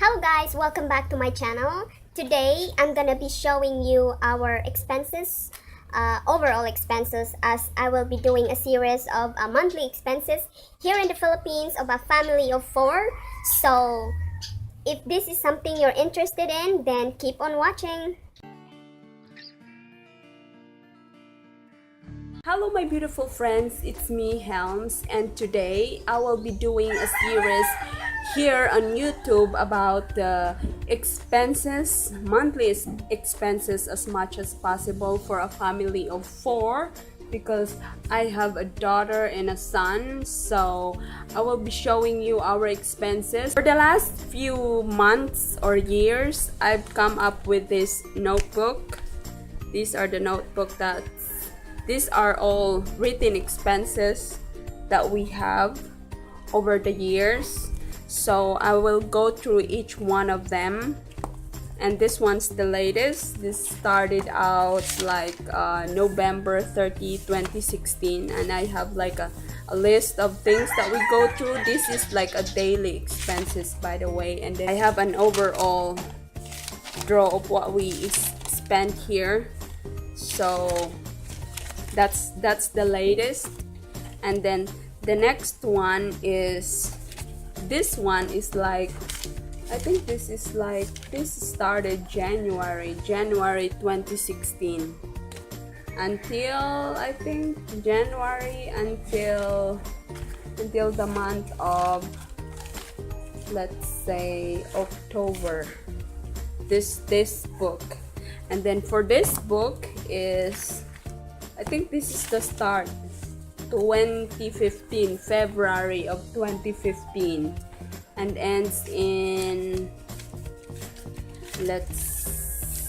Hello guys, welcome back to my channel. Today I'm gonna be showing you our expenses, overall expenses, as I will be doing a series of monthly expenses here in the Philippines of a family of 4. So if this is something you're interested in, then keep on watching. Hello my beautiful friends, it's me Helmz, and today I will be doing a series here on YouTube about the expenses, monthly expenses as much as possible for a family of 4 because I have a daughter and a son, so I will be showing you our expenses. For the last few months or years, I've come up with this notebook. These are the notebook these are all written expenses that we have over the years. So I will go through each one of them. And this one's the latest. This started out like November 30, 2016. And I have like a list of things that we go through. This is like a daily expenses, by the way. And then I have an overall draw of what we spent here. So that's the latest. And then the next one is, this one is like, I think this started January 2016 until I think January until the month of, let's say, October, this book. And then for this book is, I think this is the start, 2015, February of 2015, and ends in, let's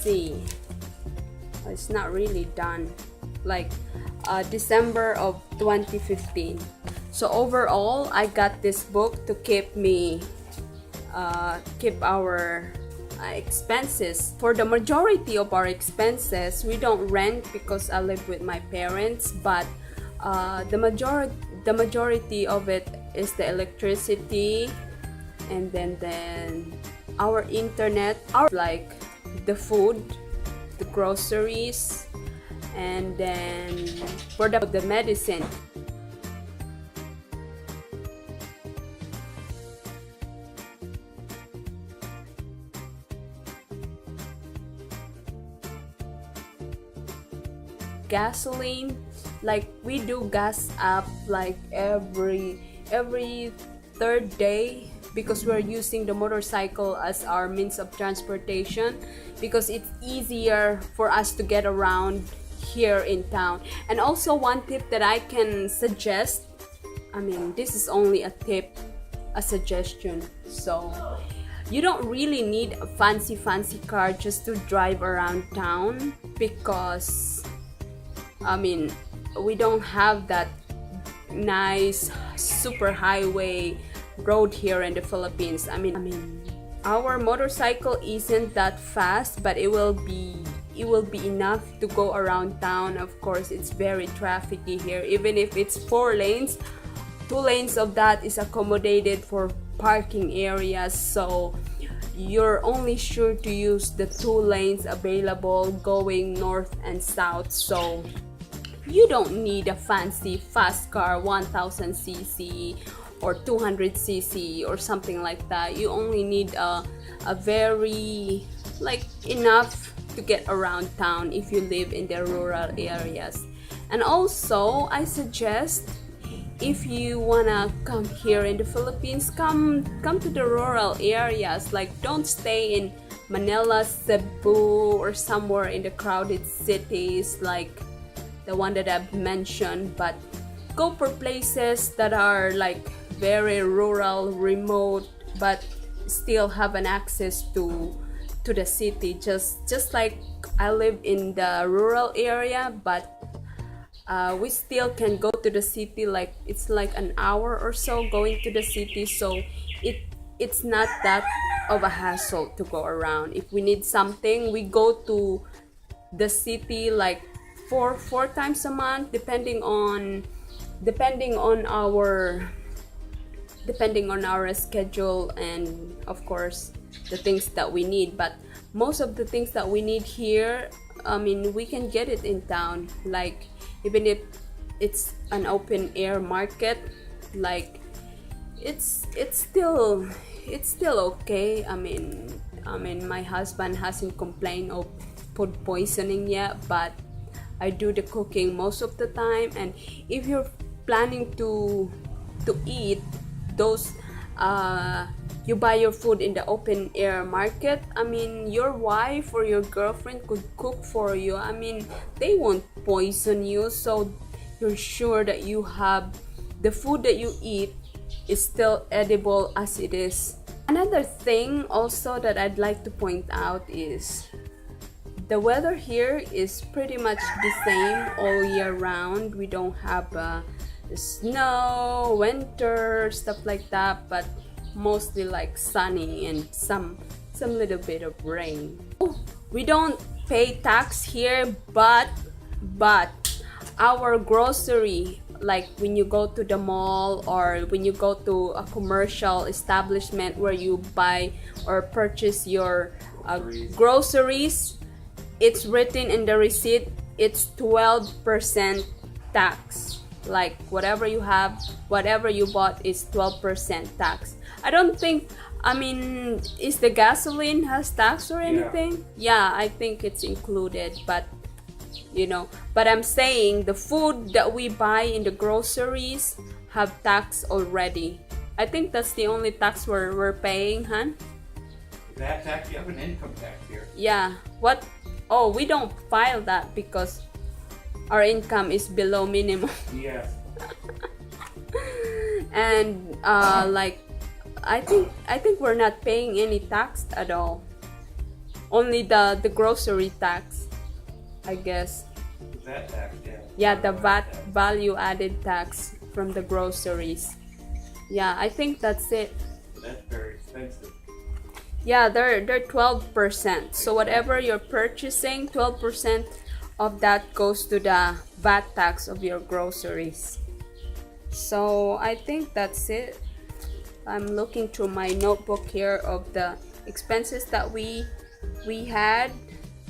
see, it's not really done, like December of 2015. So overall, I got this book to keep our expenses. For the majority of our expenses, we don't rent because I live with my parents, but the majority of it is the electricity, and then our internet, like the food, the groceries, and then for the medicine. Gasoline, like we do gas up like every third day because we're using the motorcycle as our means of transportation because it's easier for us to get around here in town. And also one tip that I can suggest, I mean, this is only a tip, a suggestion, so you don't really need a fancy car just to drive around town, because I mean, we don't have that nice super highway road here in the Philippines. I mean, our motorcycle isn't that fast, but it will be enough to go around town. Of course, it's very trafficy here. Even if it's 4 lanes, 2 lanes of that is accommodated for parking areas, so you're only sure to use the 2 lanes available going north and south. So you don't need a fancy fast car, 1000cc or 200cc or something like that. You only need a very, like, enough to get around town if you live in the rural areas. And also, I suggest, if you wanna come here in the Philippines, come to the rural areas. Like, don't stay in Manila, Cebu, or somewhere in the crowded cities like the one that I've mentioned, but go for places that are like very rural, remote, but still have an access to the city. Just like I live in the rural area, but we still can go to the city. Like, it's like an hour or so going to the city, so it's not that of a hassle to go around. If we need something, we go to the city like four times a month, depending on our schedule, and of course the things that we need. But most of the things that we need here, I mean, we can get it in town. Like, even if it's an open air market, like it's still okay. I mean my husband hasn't complained of food poisoning yet, but I do the cooking most of the time. And if you're planning to eat those, you buy your food in the open air market, I mean, your wife or your girlfriend could cook for you. I mean, they won't poison you, so you're sure that you have the food that you eat is still edible as it is. Another thing also that I'd like to point out is the weather here is pretty much the same all year round. We don't have snow, winter, stuff like that, but mostly like sunny and some little bit of rain. We don't pay tax here, but our grocery, like when you go to the mall or when you go to a commercial establishment where you buy or purchase your groceries, it's written in the receipt, it's 12% tax. Like whatever you have, whatever you bought is 12% tax. I don't think, I mean, is the gasoline has tax or anything? Yeah, I think it's included, but you know, but I'm saying the food that we buy in the groceries have tax already. I think that's the only tax we're paying, huh? That tax, you have an income tax here. Yeah. What? Oh, we don't file that because our income is below minimum. Yes. And like I think we're not paying any tax at all. Only the grocery tax, I guess. That tax, yeah. Yeah, the VAT, value added tax from the groceries. Yeah, I think that's it. That's very expensive. Yeah, they're 12%. So whatever you're purchasing, 12% of that goes to the VAT tax of your groceries. So I think that's it. I'm looking through my notebook here of the expenses that we had.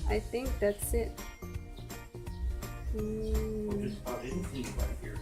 I think that's it. Just about anything right here.